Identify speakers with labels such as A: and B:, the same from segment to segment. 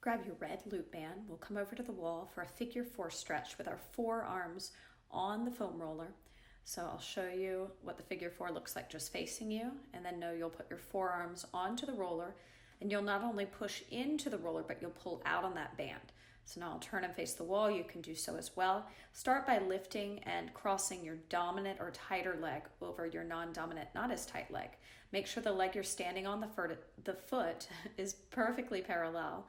A: Grab your red loop band. We'll come over to the wall for a figure 4 stretch with our forearms on the foam roller. So I'll show you what the figure 4 looks like just facing you, and then you'll put your forearms onto the roller, and you'll not only push into the roller, but you'll pull out on that band. So now I'll turn and face the wall. You can do so as well. Start by lifting and crossing your dominant or tighter leg over your non-dominant, not as tight leg. Make sure the leg you're standing on, the foot is perfectly parallel,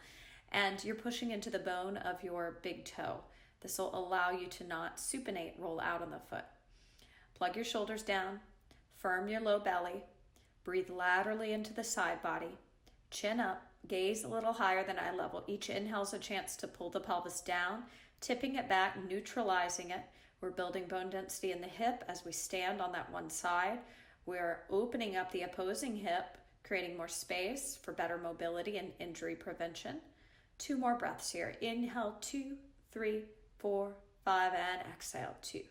A: and you're pushing into the bone of your big toe. This will allow you to not supinate, roll out on the foot. Plug your shoulders down, firm your low belly, breathe laterally into the side body, chin up, gaze a little higher than eye level. Each inhale is a chance to pull the pelvis down, tipping it back, neutralizing it. We're building bone density in the hip as we stand on that one side. We're opening up the opposing hip, creating more space for better mobility and injury prevention. 2 more breaths here. Inhale, 2, 3, 4, 5, and exhale, 2,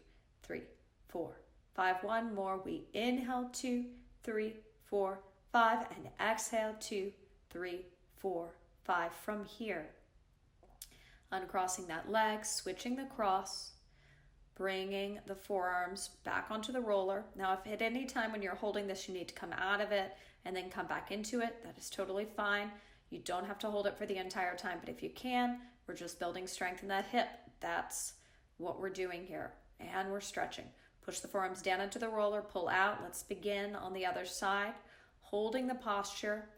A: 3, 4, 5. One more. We inhale, 2, 3, 4, 5, and exhale, 2, 3, 4, 5. From here, uncrossing that leg, switching the cross, bringing the forearms back onto the roller. Now, if at any time when you're holding this, you need to come out of it and then come back into it, that is totally fine. You don't have to hold it for the entire time, but if you can, we're just building strength in that hip. That's what we're doing here. And we're stretching. Push the forearms down into the roller, pull out. Let's begin on the other side. Holding the posture,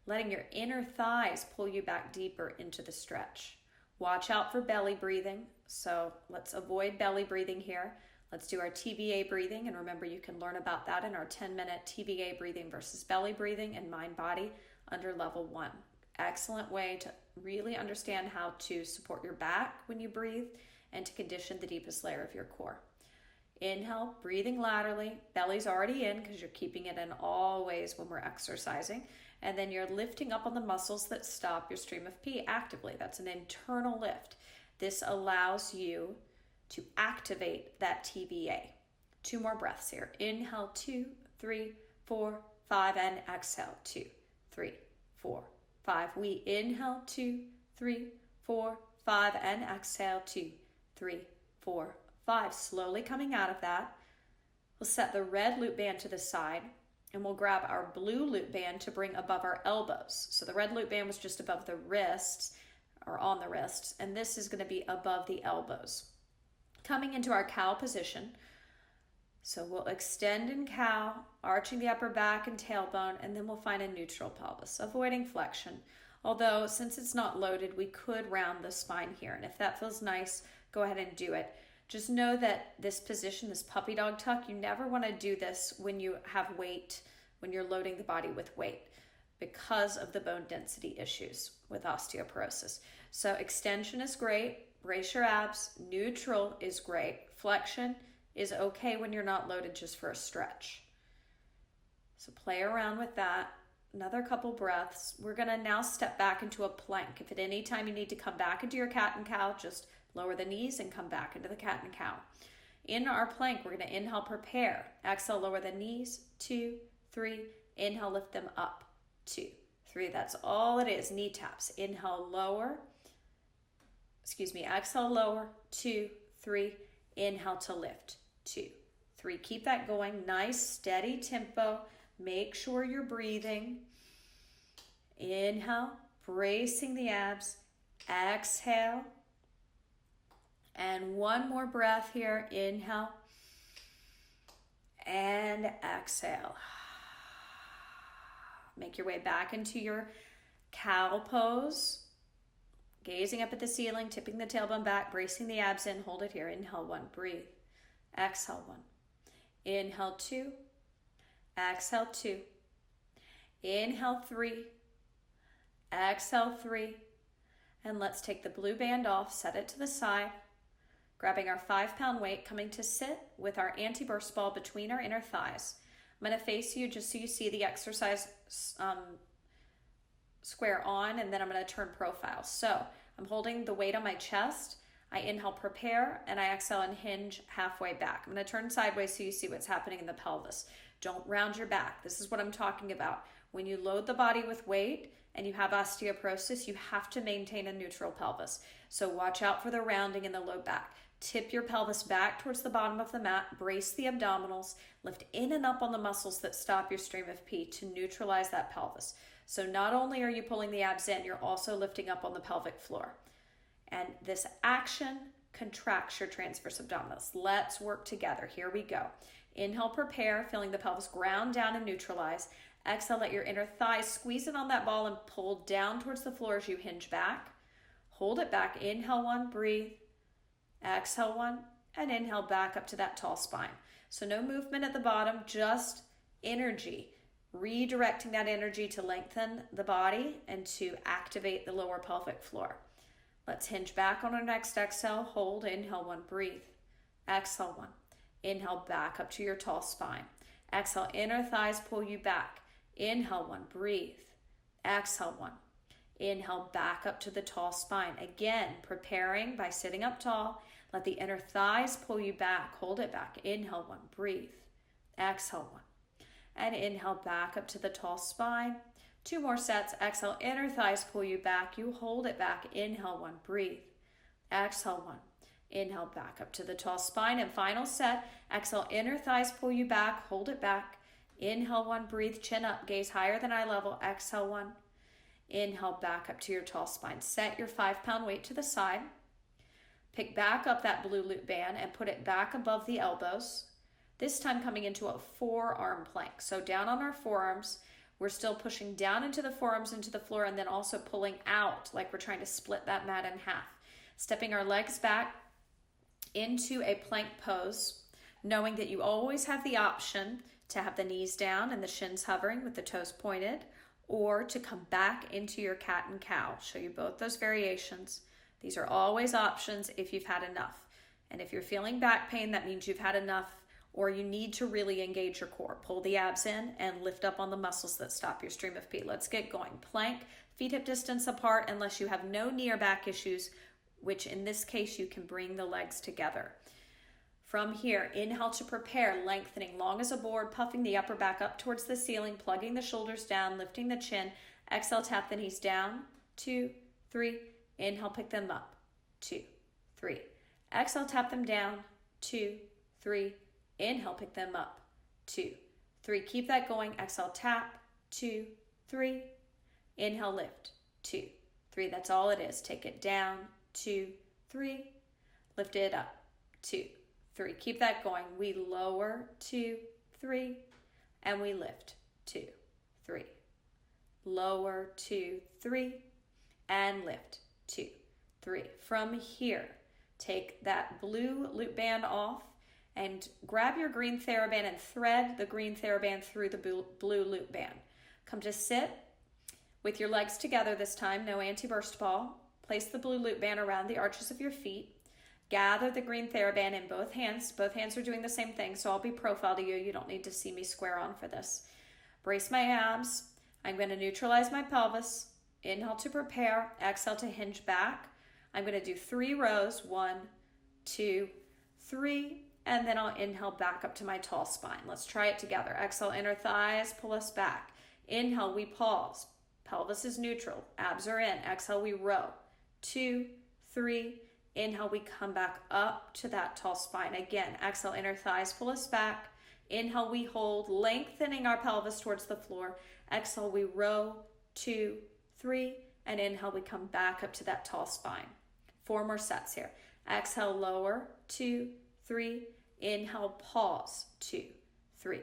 A: letting your inner thighs pull you back deeper into the stretch. Watch out for belly breathing. So let's avoid belly breathing here. Let's do our TVA breathing. And remember, you can learn about that in our 10-minute TVA breathing versus belly breathing and mind-body under level 1. Excellent way to really understand how to support your back when you breathe and to condition the deepest layer of your core. Inhale, breathing laterally. Belly's already in because you're keeping it in always when we're exercising. And then you're lifting up on the muscles that stop your stream of pee actively. That's an internal lift. This allows you to activate that TVA. 2 more breaths here. Inhale, 2, 3, 4, 5, and exhale, 2, 3, 4, 5. We inhale, 2, 3, 4, 5, and exhale, 2, 3, 4, 5. Slowly coming out of that, we'll set the red loop band to the side, and we'll grab our blue loop band to bring above our elbows. So the red loop band was just above the wrists, or on the wrists, and this is going to be above the elbows. Coming into our cow position, so we'll extend in cow, arching the upper back and tailbone, and then we'll find a neutral pelvis, avoiding flexion. Although, since it's not loaded, we could round the spine here, and if that feels nice, go ahead and do it. Just know that this position, this puppy dog tuck, you never want to do this when you have weight, when you're loading the body with weight, because of the bone density issues with osteoporosis. So extension is great, brace your abs, neutral is great, flexion is okay when you're not loaded, just for a stretch. So play around with that. Another couple breaths. We're going to now step back into a plank. If at any time you need to come back into your cat and cow, just lower the knees and come back into the cat and cow. In our plank, we're going to inhale, prepare. Exhale, lower the knees. 2, 3. Inhale, lift them up. 2, 3. That's all it is. Knee taps. Inhale, lower. Exhale, lower. 2, 3. Inhale to lift. 2, 3. Keep that going. Nice, steady tempo. Make sure you're breathing. Inhale, bracing the abs. Exhale. And one more breath here. Inhale. And exhale. Make your way back into your cow pose. Gazing up at the ceiling, tipping the tailbone back, bracing the abs in. Hold it here. Inhale, 1. Breathe. Exhale, 1. Inhale, 2. Exhale, 2. Inhale, 3. Exhale, 3. And let's take the blue band off, set it to the side, grabbing our 5-pound weight, coming to sit with our anti-burst ball between our inner thighs. I'm going to face you just so you see the exercise square on, and then I'm going to turn profile. So I'm holding the weight on my chest. I inhale, prepare, and I exhale and hinge halfway back. I'm going to turn sideways so you see what's happening in the pelvis. Don't round your back. This is what I'm talking about. When you load the body with weight and you have osteoporosis, you have to maintain a neutral pelvis. So watch out for the rounding in the low back. Tip your pelvis back towards the bottom of the mat, brace the abdominals, lift in and up on the muscles that stop your stream of pee to neutralize that pelvis. So not only are you pulling the abs in, you're also lifting up on the pelvic floor. And this action contracts your transverse abdominis. Let's work together. Here we go. Inhale, prepare, feeling the pelvis ground down and neutralize. Exhale, let your inner thighs squeeze in on that ball and pull down towards the floor as you hinge back. Hold it back. Inhale one, breathe. Exhale one, and inhale back up to that tall spine. So no movement at the bottom, just energy. Redirecting that energy to lengthen the body and to activate the lower pelvic floor. Let's hinge back on our next exhale. Hold, inhale one, breathe. Exhale one. Inhale back up to your tall spine. Exhale, inner thighs pull you back. Inhale one, breathe. Exhale one. Inhale back up to the tall spine. Again, preparing by sitting up tall. Let the inner thighs pull you back. Hold it back. Inhale one, breathe. Exhale one. And inhale back up to the tall spine. 2 more sets. Exhale, inner thighs pull you back. You hold it back. Inhale one, breathe. Exhale one. Inhale back up to the tall spine. And final set. Exhale, inner thighs pull you back. Hold it back. Inhale one, breathe. Chin up. Gaze higher than eye level. Exhale one. Inhale back up to your tall spine. Set your 5-pound weight to the side. Pick back up that blue loop band and put it back above the elbows. This time coming into a forearm plank. So down on our forearms, we're still pushing down into the forearms into the floor and then also pulling out like we're trying to split that mat in half. Stepping our legs back into a plank pose, knowing that you always have the option to have the knees down and the shins hovering with the toes pointed, or to come back into your cat and cow. I'll show you both those variations. These are always options if you've had enough. And if you're feeling back pain, that means you've had enough, or you need to really engage your core. Pull the abs in and lift up on the muscles that stop your stream of pee. Let's get going. Plank, feet hip distance apart unless you have no knee or back issues, which in this case you can bring the legs together. From here, inhale to prepare, lengthening long as a board, puffing the upper back up towards the ceiling, plugging the shoulders down, lifting the chin. Exhale, tap the knees down. 2, 3. Inhale, pick them up. 2, 3. Exhale, tap them down. 2, 3. Inhale, pick them up. 2, 3. Keep that going. Exhale, tap. 2, 3. Inhale, lift. 2, 3. That's all it is. Take it down. 2, 3. Lift it up. 2, 3. Keep that going. We lower. 2, 3. And we lift. 2, 3. Lower. 2, 3. And lift. 2, 3. From here, take that blue loop band off and grab your green Theraband and thread the green Theraband through the blue loop band. Come to sit with your legs together this time, no anti-burst ball. Place the blue loop band around the arches of your feet. Gather the green Theraband in both hands. Both hands are doing the same thing, so I'll be profile to you. You don't need to see me square on for this. Brace my abs. I'm going to neutralize my pelvis. Inhale to prepare. Exhale to hinge back. I'm going to do 3 rows. 1, 2, 3. And then I'll inhale back up to my tall spine. Let's try it together. Exhale, inner thighs, pull us back. Inhale, we pause. Pelvis is neutral. Abs are in. Exhale, we row. 2, 3. Inhale, we come back up to that tall spine. Again, exhale, inner thighs, pull us back. Inhale, we hold, lengthening our pelvis towards the floor. Exhale, we row. 2, 3. And inhale, we come back up to that tall spine. 4 more sets here. Exhale, lower. 2, 3. Inhale, pause. 2, 3.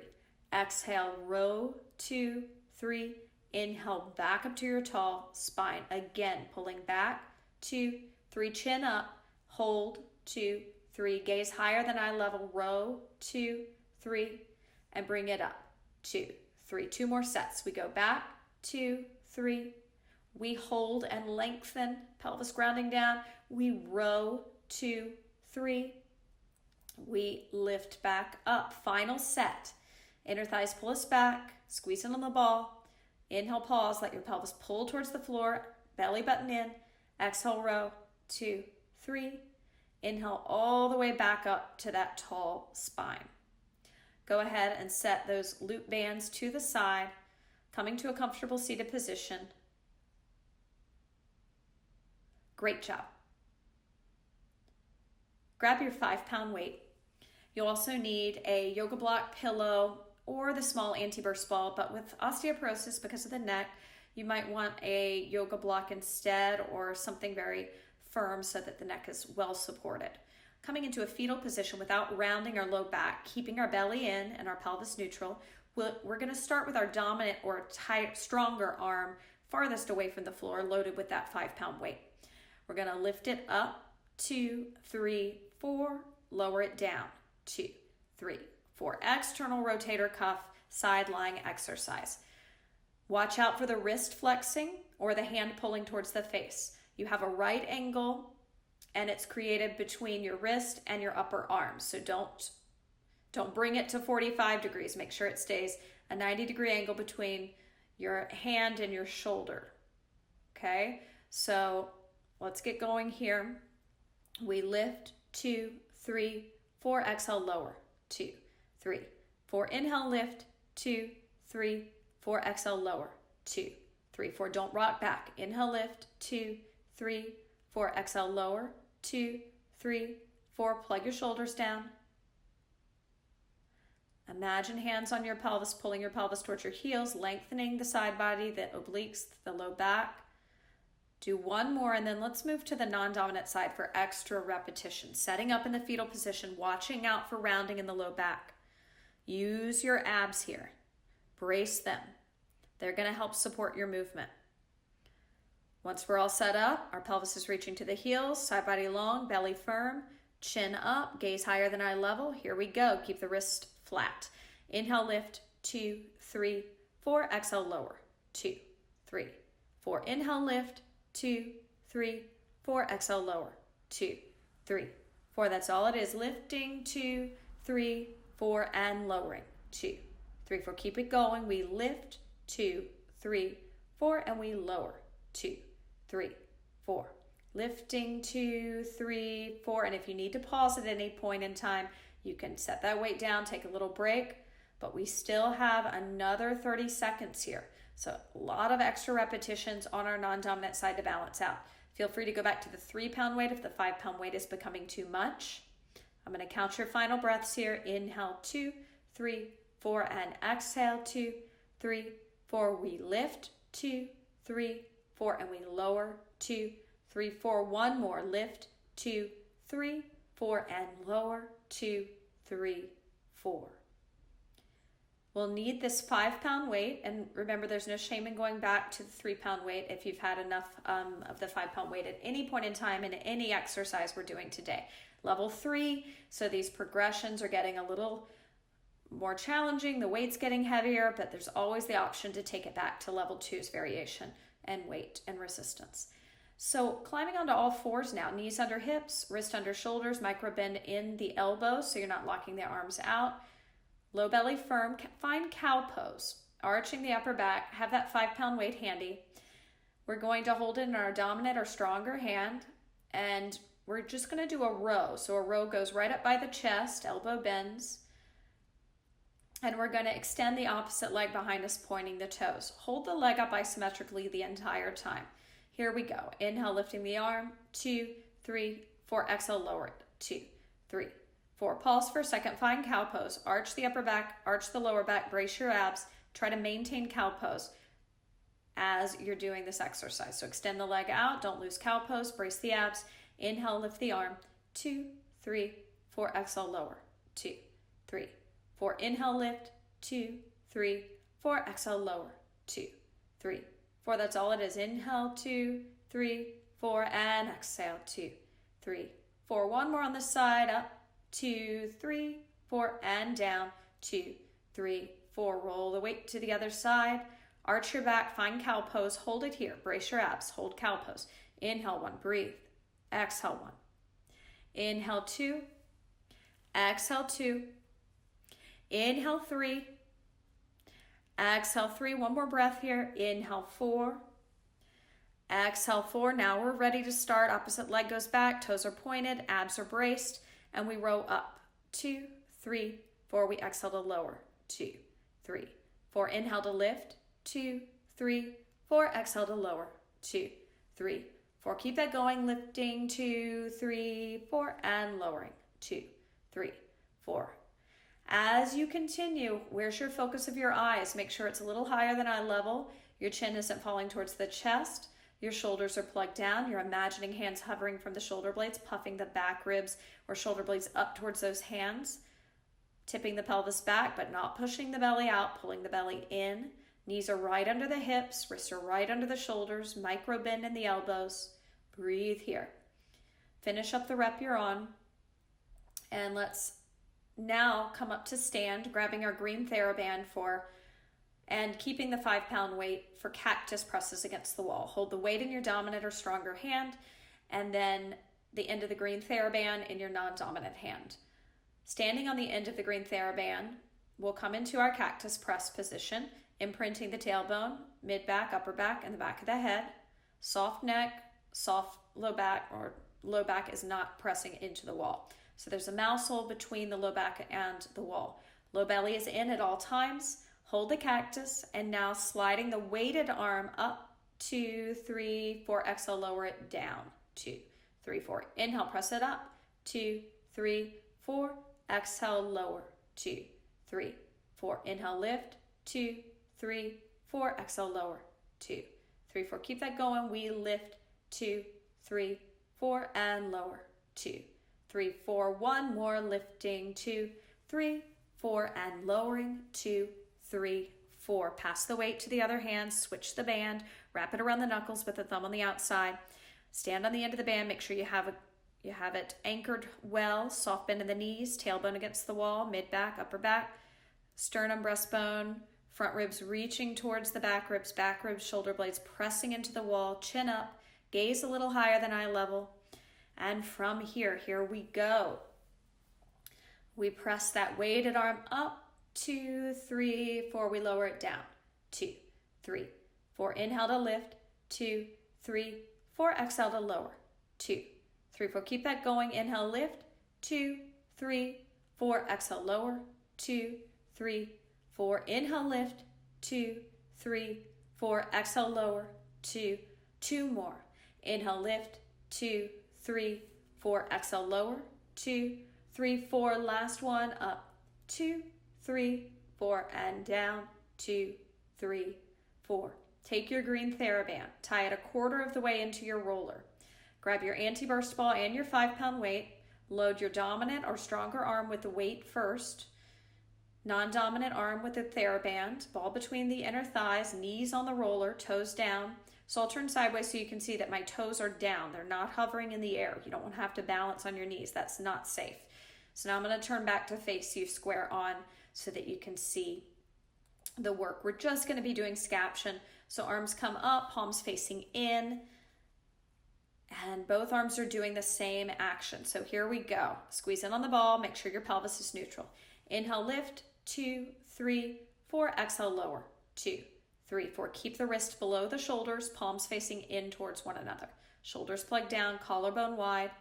A: Exhale, row. 2, 3. Inhale, back up to your tall spine. Again, pulling back. 2, 3. Chin up. Hold. 2, 3. Gaze higher than eye level. Row. 2, 3. And bring it up. 2, 3. 2 more sets. We go back. 2, 3. We hold and lengthen. Pelvis grounding down. We row. 2, 3. We lift back up. Final set. Inner thighs pull us back. Squeeze in on the ball. Inhale, pause. Let your pelvis pull towards the floor. Belly button in. Exhale, row. 2, 3. Inhale all the way back up to that tall spine. Go ahead and set those loop bands to the side. Coming to a comfortable seated position. Great job. Grab your 5-pound weight. You'll also need a yoga block, pillow, or the small anti-burst ball, but with osteoporosis, because of the neck, you might want a yoga block instead, or something very firm so that the neck is well supported. Coming into a fetal position without rounding our low back, keeping our belly in and our pelvis neutral, we're going to start with our dominant or stronger arm farthest away from the floor, loaded with that 5-pound weight. We're going to lift it up, 2, 3, 4, lower it down, 2, 3, 4. External rotator cuff side lying exercise. Watch out for the wrist flexing or the hand pulling towards the face. You have a right angle and it's created between your wrist and your upper arm. So don't bring it to 45 degrees. Make sure it stays a 90-degree angle between your hand and your shoulder. Okay, so let's get going here. We lift, 2, 3, 4, exhale, lower, 2, 3, 4, inhale, lift, 2, 3, 4, exhale, lower, 2, 3, 4, don't rock back, inhale, lift, 2, 3, 4, exhale, lower, 2, 3, 4, plug your shoulders down. Imagine hands on your pelvis, pulling your pelvis towards your heels, lengthening the side body, the obliques, the low back. Do one more, and then let's move to the non-dominant side for extra repetition. Setting up in the fetal position, watching out for rounding in the low back. Use your abs here. Brace them. They're going to help support your movement. Once we're all set up, our pelvis is reaching to the heels, side body long, belly firm, chin up, gaze higher than eye level. Here we go. Keep the wrist flat. Inhale, lift, 2, 3, 4. Exhale, lower, 2, 3, 4. Inhale, lift, 2, 3, 4. Exhale, lower, 2, 3, 4. That's all it is. Lifting, 2, 3, 4, and lowering, 2, 3, 4. Keep it going. We lift, 2, 3, 4, and we lower, 2, 3, 4. Lifting, 2, 3, 4. And if you need to pause at any point in time, you can set that weight down, take a little break, but we still have another 30 seconds here. So a lot of extra repetitions on our non-dominant side to balance out. Feel free to go back to the 3-pound weight if the 5-pound weight is becoming too much. I'm going to count your final breaths here. Inhale, 2, 3, 4, and exhale, 2, 3, 4. We lift, 2, 3, 4, and we lower, 2, 3, 4. One more. Lift, 2, 3, 4, and lower, 2, 3, 4. We'll need this 5-pound weight, and remember there's no shame in going back to the 3-pound weight if you've had enough of the 5-pound weight at any point in time in any exercise we're doing today. Level 3, so these progressions are getting a little more challenging, the weight's getting heavier, but there's always the option to take it back to level 2's variation and weight and resistance. So climbing onto all fours now, knees under hips, wrist under shoulders, micro bend in the elbows so you're not locking the arms out. Low belly firm, find cow pose, arching the upper back, have that 5-pound weight handy. We're going to hold it in our dominant or stronger hand, and we're just going to do a row. So a row goes right up by the chest, elbow bends, and we're going to extend the opposite leg behind us, pointing the toes. Hold the leg up isometrically the entire time. Here we go. Inhale, lifting the arm, 2, 3, 4. Exhale, lower it, 2, 3, 4. Pause for a second, find cow pose. Arch the upper back, arch the lower back, brace your abs. Try to maintain cow pose as you're doing this exercise. So extend the leg out, don't lose cow pose, brace the abs. Inhale, lift the arm, 2, 3, 4. Exhale, lower, 2, 3, 4. Inhale, lift, 2, 3, 4. Exhale, lower, 2, 3, 4. That's all it is. Inhale, 2, 3, 4, and exhale, 2, 3, 4. One more on the side, up, 2, 3, 4, and down, 2, 3, 4. Roll the weight to the other side. Arch your back, find cow pose, hold it here. Brace your abs, hold cow pose. Inhale, 1, breathe. Exhale, 1. Inhale, 2. Exhale, 2. Inhale, 3. Exhale, 3. One more breath here. Inhale, 4. Exhale, 4. Now we're ready to start. Opposite leg goes back, toes are pointed, abs are braced, and we row up. 2, 3, 4. We exhale to lower. 2, 3, 4. Inhale to lift. 2, 3, 4. Exhale to lower. 2, 3, 4. Keep that going, lifting. 2, 3, 4, and lowering. 2, 3, 4. As you continue, where's your focus of your eyes? Make sure it's a little higher than eye level. Your chin isn't falling towards the chest. Your shoulders are plugged down. You're imagining hands hovering from the shoulder blades, puffing the back ribs or shoulder blades up towards those hands. Tipping the pelvis back, but not pushing the belly out, pulling the belly in. Knees are right under the hips, wrists are right under the shoulders, micro bend in the elbows. Breathe here. Finish up the rep you're on. And let's now come up to stand, grabbing our green Theraband and keeping the 5-pound weight for cactus presses against the wall. Hold the weight in your dominant or stronger hand, and then the end of the green Theraband in your non-dominant hand. Standing on the end of the green Theraband, we'll come into our cactus press position, imprinting the tailbone, mid-back, upper back, and the back of the head. Soft neck, soft low back, or low back is not pressing into the wall. So there's a mouse hole between the low back and the wall. Low belly is in at all times. Hold the cactus, and now sliding the weighted arm up, 2, 3, 4. Exhale, lower it down. 2, 3, 4. Inhale, press it up. 2, 3, 4. Exhale, lower. 2, 3, 4. Inhale, lift. 2, 3, 4. Exhale, lower. 2, 3, 4. Keep that going. We lift. 2, 3, 4, and lower. 2, 3, 4. One more, lifting. 2, 3, 4, and lowering. 2, 3, 4. Pass the weight to the other hand. Switch the band. Wrap it around the knuckles with the thumb on the outside. Stand on the end of the band. Make sure you have it anchored well. Soft bend in the knees. Tailbone against the wall. Mid back, upper back. Sternum, breastbone. Front ribs reaching towards the back ribs. Back ribs, shoulder blades pressing into the wall. Chin up. Gaze a little higher than eye level. And from here we go. We press that weighted arm up. 2, 3, 4. We lower it down. 2, 3, 4. Inhale to lift. 2, 3, 4. Exhale to lower. 2, 3, 4. Keep that going. Inhale, lift. 2, 3, 4. Exhale, lower. 2, 3, 4. Inhale, lift. 2, 3, 4. Exhale, lower. 2. 2 more. Inhale, lift. 2, 3, 4. Exhale, lower. 2, 3, 4. Last one. Up. 2, 3, 4. And down. 2, 3, 4. Take your green Theraband. Tie it 1/4 of the way into your roller. Grab your anti-burst ball and your 5-pound weight. Load your dominant or stronger arm with the weight first. Non-dominant arm with the Theraband. Ball between the inner thighs, knees on the roller, toes down. So I'll turn sideways so you can see that my toes are down. They're not hovering in the air. You don't want to have to balance on your knees. That's not safe. So now I'm going to turn back to face you square on so that you can see the work. We're just going to be doing scaption. So arms come up, palms facing in. And both arms are doing the same action. So here we go. Squeeze in on the ball. Make sure your pelvis is neutral. Inhale, lift. 2, 3, 4. Exhale, lower. 2, 3, 4. Keep the wrist below the shoulders, palms facing in towards one another. Shoulders plugged down, collarbone wide,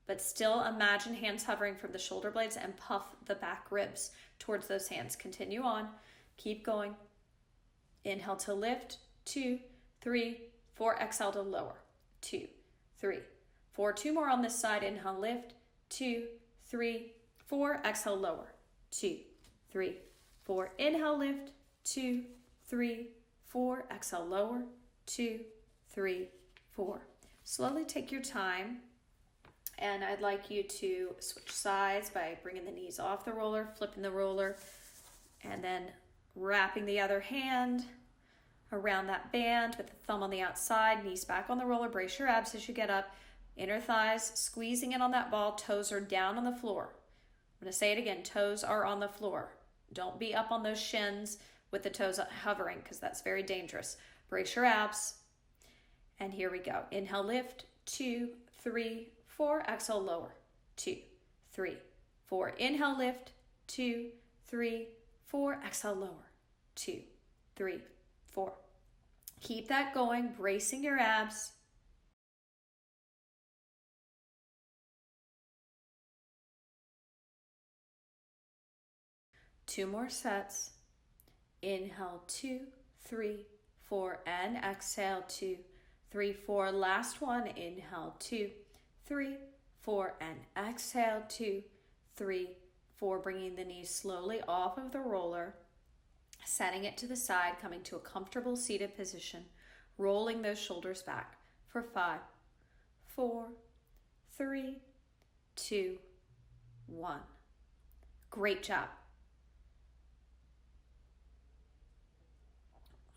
A: but still imagine hands hovering from the shoulder blades and puff the back ribs towards those hands. Continue on. Keep going. Inhale to lift. 2, 3, 4. Exhale to lower. 2, 3, 4. 2 more on this side. Inhale, lift. 2, 3, 4. Exhale, lower. 2, 3, 4. Inhale, lift. 2, 3, 4. Exhale, lower. 2, 3, 4. Slowly take your time, and I'd like you to switch sides by bringing the knees off the roller, flipping the roller, and then wrapping the other hand around that band with the thumb on the outside, knees back on the roller. Brace your abs as you get up. Inner thighs squeezing in on that ball. Toes are down on the floor. I'm going to say it again. Toes are on the floor. Don't be up on those shins with the toes hovering, because that's very dangerous. Brace your abs. And here we go. Inhale, lift. 2, 3, 4. Exhale, lower. 2, 3, 4. Inhale, lift. 2, 3, 4. Exhale, lower. 2, 3, 4. Keep that going, bracing your abs. Two more sets. Inhale, 2, 3, 4, and exhale, 2, 3, 4. Last one, inhale, 2, 3, 4, and exhale, 2, 3, 4. Bringing the knees slowly off of the roller, setting it to the side, coming to a comfortable seated position, rolling those shoulders back for 5, 4, 3, 2, 1. Great job.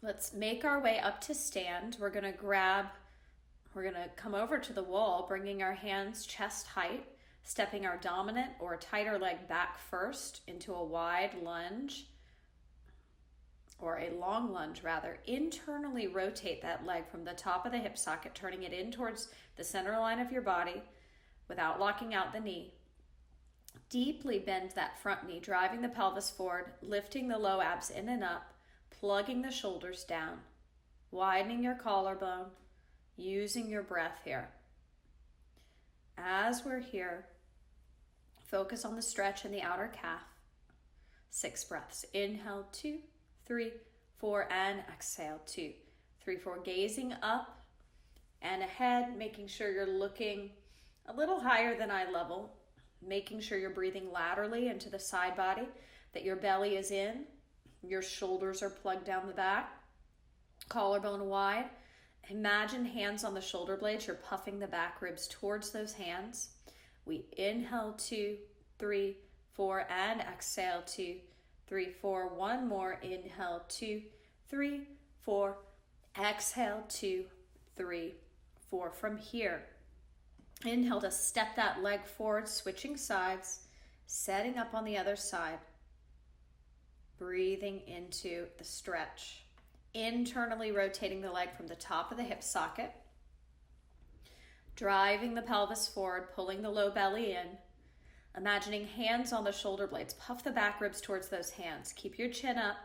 A: Let's make our way up to stand. We're going to come over to the wall, bringing our hands chest height, stepping our dominant or tighter leg back first into a wide lunge, or a long lunge rather. Internally rotate that leg from the top of the hip socket, turning it in towards the center line of your body without locking out the knee. Deeply bend that front knee, driving the pelvis forward, lifting the low abs in and up, plugging the shoulders down, widening your collarbone, using your breath here. As we're here, focus on the stretch in the outer calf. 6 breaths. Inhale, 2, 3, 4, and exhale, 2, 3, 4. Gazing up and ahead, making sure you're looking a little higher than eye level, making sure you're breathing laterally into the side body, that your belly is in, your shoulders are plugged down the back, collarbone wide. Imagine hands on the shoulder blades. You're puffing the back ribs towards those hands. We inhale, 2, 3, 4, and exhale, 2, 3, 4. One more. Inhale, 2, 3, 4. Exhale, 2, 3, 4. From here, inhale to step that leg forward, switching sides, setting up on the other side. Breathing into the stretch. Internally rotating the leg from the top of the hip socket. Driving the pelvis forward, pulling the low belly in. Imagining hands on the shoulder blades. Puff the back ribs towards those hands. Keep your chin up.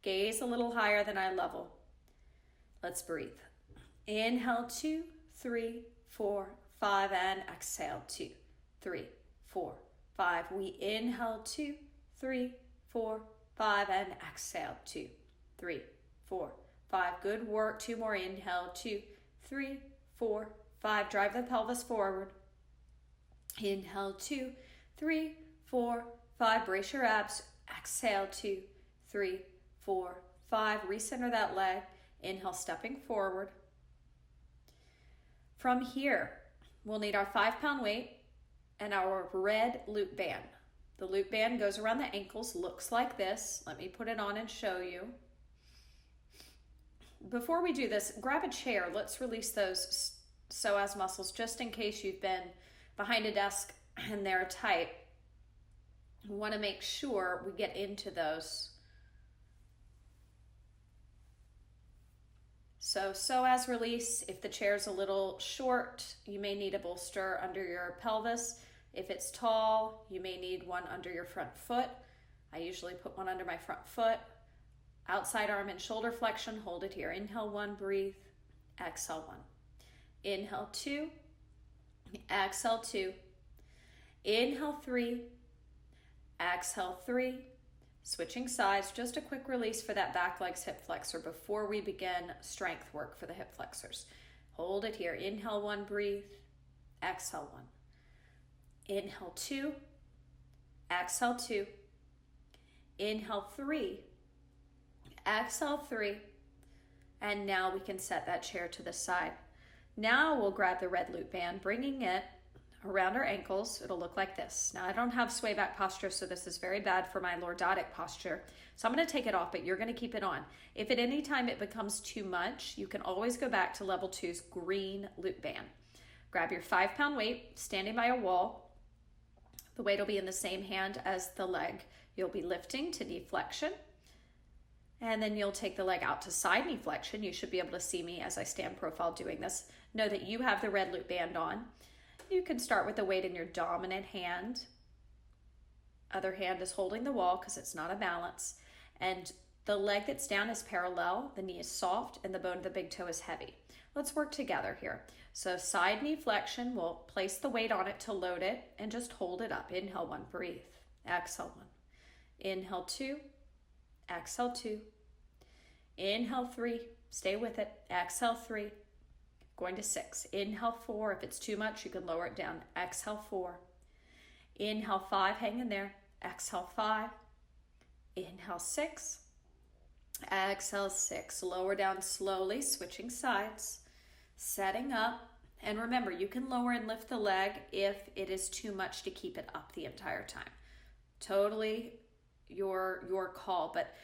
A: Gaze a little higher than eye level. Let's breathe. Inhale, 2, 3, 4, 5, and exhale, 2, 3, 4, 5. We inhale, 2, 3, 4, 5, and exhale, 2, 3, 4, 5. Good work. 2 more. Inhale, 2, 3, 4, 5. Drive the pelvis forward. Inhale, 2, 3, 4, 5. Brace your abs. Exhale, 2, 3, 4, 5. Recenter that leg. Inhale, stepping forward. From here, we'll need our 5-pound weight and our red loop band. The loop band goes around the ankles, looks like this. Let me put it on and show you. Before we do this, grab a chair. Let's release those psoas muscles just in case you've been behind a desk and they're tight. We want to make sure we get into those. So psoas release. If the chair's a little short, you may need a bolster under your pelvis. If it's tall, you may need one under your front foot. I usually put one under my front foot. Outside arm and shoulder flexion, hold it here. Inhale, 1, breathe. Exhale, 1. Inhale, 2. Exhale, 2. Inhale, 3. Exhale, 3. Switching sides, just a quick release for that back leg's hip flexor before we begin strength work for the hip flexors. Hold it here. Inhale, 1, breathe. Exhale, 1. Inhale, 2. Exhale, 2. Inhale, 3. Exhale, 3. And now we can set that chair to the side. Now we'll grab the red loop band, bringing it around our ankles. It'll look like this. Now I don't have sway back posture, so this is very bad for my lordotic posture. So I'm going to take it off, but you're going to keep it on. If at any time it becomes too much, you can always go back to level 2's green loop band. Grab your 5-pound weight, standing by a wall. The weight will be in the same hand as the leg. You'll be lifting to knee flexion. And then you'll take the leg out to side knee flexion. You should be able to see me as I stand profile doing this. Know that you have the red loop band on. You can start with the weight in your dominant hand. Other hand is holding the wall because it's not a balance. And the leg that's down is parallel. The knee is soft and the bone of the big toe is heavy. Let's work together here. So side knee flexion, we'll place the weight on it to load it and just hold it up. Inhale, 1, breathe. Exhale, 1. Inhale, 2. Exhale, 2. Inhale 3, stay with it. Exhale 3, going to 6. Inhale 4, if it's too much, you can lower it down. Exhale 4. Inhale 5, hang in there. Exhale 5. Inhale 6. Exhale 6. Lower down slowly, switching sides, setting up. And remember, you can lower and lift the leg if it is too much to keep it up the entire time. Totally your call, but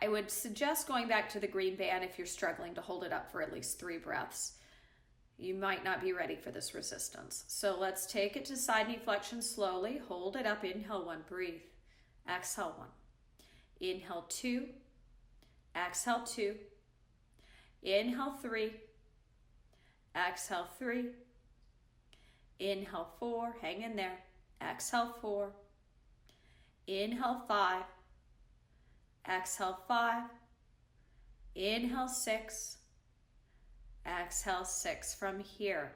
A: I would suggest going back to the green band if you're struggling to hold it up for at least 3 breaths. You might not be ready for this resistance. So let's take it to side knee flexion slowly. Hold it up. Inhale 1, breathe. Exhale 1. Inhale 2. Exhale 2. Inhale 3. Exhale 3. Inhale 4. Hang in there. Exhale 4. Inhale 5. Exhale 5. Inhale 6. Exhale 6. From here,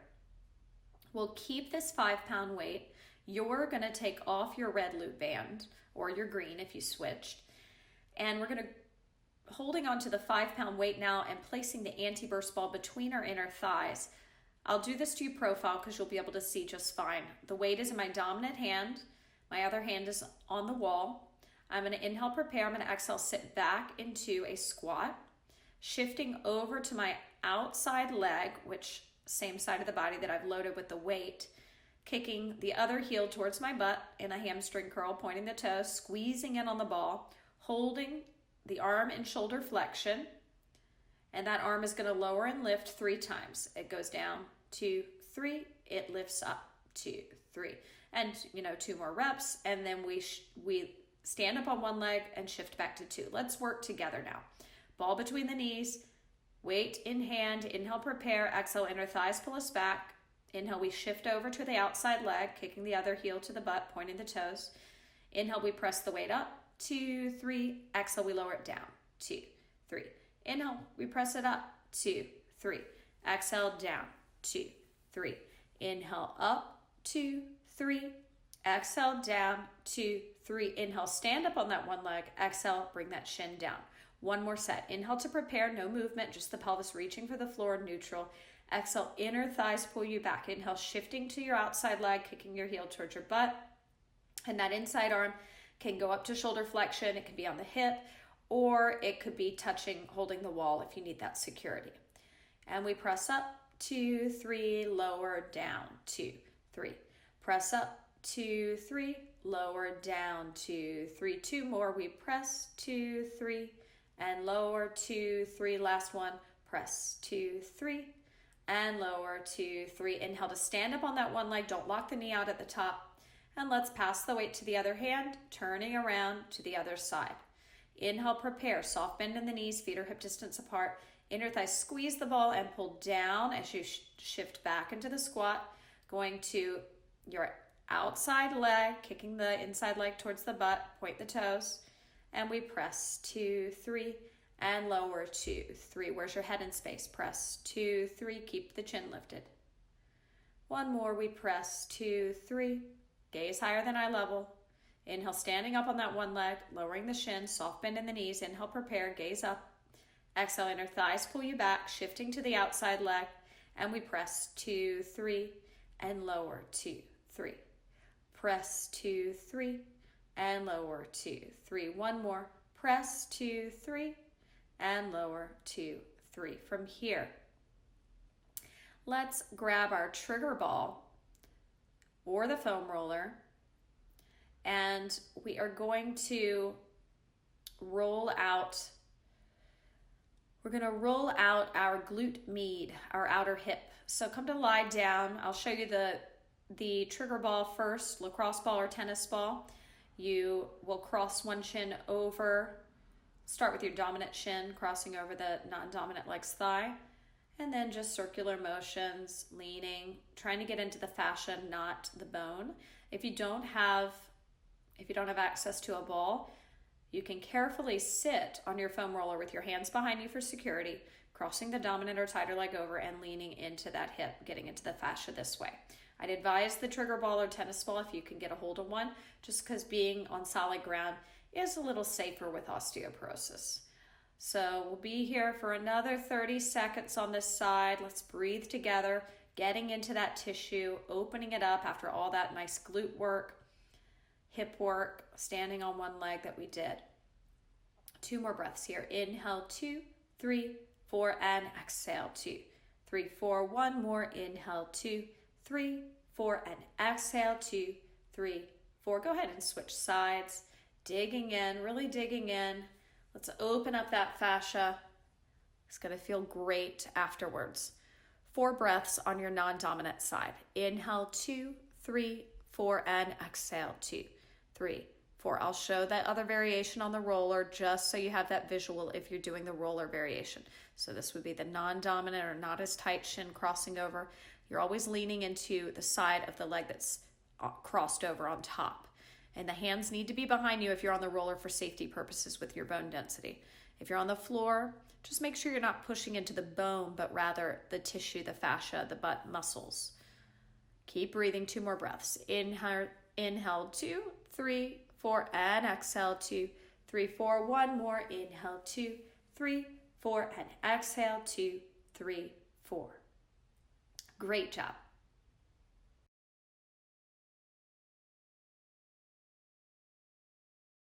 A: we'll keep this 5-pound weight. You're going to take off your red loop band or your green if you switched. And we're going to holding on to the 5-pound weight now and placing the anti-burst ball between our inner thighs. I'll do this to you profile because you'll be able to see just fine. The weight is in my dominant hand. My other hand is on the wall. I'm going to inhale, prepare. I'm going to exhale, sit back into a squat, shifting over to my outside leg, which same side of the body that I've loaded with the weight, kicking the other heel towards my butt in a hamstring curl, pointing the toes, squeezing in on the ball, holding the arm and shoulder flexion, and that arm is going to lower and lift 3 times. It goes down, 2, 3, it lifts up, 2, 3, and 2 more reps, and then we stand up on one leg and shift back to 2. Let's work together now. Ball between the knees, weight in hand, inhale, prepare, exhale, inner thighs pull us back. Inhale, we shift over to the outside leg, kicking the other heel to the butt, pointing the toes. Inhale, we press the weight up, 2, 3, exhale, we lower it down, 2, 3. Inhale, we press it up, 2, 3. Exhale, down, 2, 3. Inhale, up, 2, 3. Exhale, down, 2, 3. Inhale, stand up on that one leg. Exhale, bring that shin down. One more set. Inhale to prepare, no movement, just the pelvis reaching for the floor, neutral. Exhale, inner thighs pull you back. Inhale, shifting to your outside leg, kicking your heel towards your butt. And that inside arm can go up to shoulder flexion. It can be on the hip, or it could be touching, holding the wall if you need that security. And we press up, 2, 3, lower, down, 2, 3. Press up, 2, 3, lower, down, 2, 3. 2 more. We press, 2, 3, and lower, 2, 3. Last one. Press, 2, 3, and lower, 2, 3. Inhale to stand up on that one leg. Don't lock the knee out at the top. And let's pass the weight to the other hand, turning around to the other side. Inhale, prepare. Soft bend in the knees, feet are hip distance apart. Inner thighs squeeze the ball and pull down as you shift back into the squat. Going to your outside leg, kicking the inside leg towards the butt, point the toes. And we press, 2, 3, and lower, 2, 3. Where's your head in space? Press, 2, 3, keep the chin lifted. One more, we press, 2, 3. Gaze higher than eye level. Inhale, standing up on that one leg, lowering the shin, soft bend in the knees. Inhale, prepare, gaze up. Exhale, inner thighs pull you back, shifting to the outside leg. And we press, 2, 3, and lower, 2, 3. Press, 2, 3, and lower, 2, 3. One more. Press, 2, 3, and lower, 2, 3. From here, let's grab our trigger ball or the foam roller, and we are going to roll out. We're going to roll out our glute med, our outer hip. So come to lie down. I'll show you the trigger ball first, lacrosse ball or tennis ball. You will cross one shin over, start with your dominant shin, crossing over the non-dominant leg's thigh. And then just circular motions, leaning, trying to get into the fascia, not the bone. If you don't have access to a ball, you can carefully sit on your foam roller with your hands behind you for security, crossing the dominant or tighter leg over and leaning into that hip, getting into the fascia this way. I'd advise the trigger ball or tennis ball if you can get a hold of one, just because being on solid ground is a little safer with osteoporosis. So we'll be here for another 30 seconds on this side. Let's breathe together, getting into that tissue, opening it up after all that nice glute work, hip work, standing on one leg that we did. 2 more breaths here. Inhale, 2, 3, 4, and exhale, 2, 3, 4. 1 more. Inhale, 2, 3, 4, and exhale, 2, 3, 4. Go ahead and switch sides. Digging in, really digging in. Let's open up that fascia. It's going to feel great afterwards. 4 breaths on your non-dominant side. Inhale, 2, 3, 4, and exhale, 2, 3, 4. I'll show that other variation on the roller just so you have that visual if you're doing the roller variation. So this would be the non-dominant or not as tight shin crossing over. You're always leaning into the side of the leg that's crossed over on top. And the hands need to be behind you if you're on the roller for safety purposes with your bone density. If you're on the floor, just make sure you're not pushing into the bone, but rather the tissue, the fascia, the butt muscles. Keep breathing. 2 more breaths. Inhale, 2, 3, 4, and exhale, 2, 3, 4. 1 more. Inhale, 2, 3, 4, and exhale, 2, 3, 4. Great job.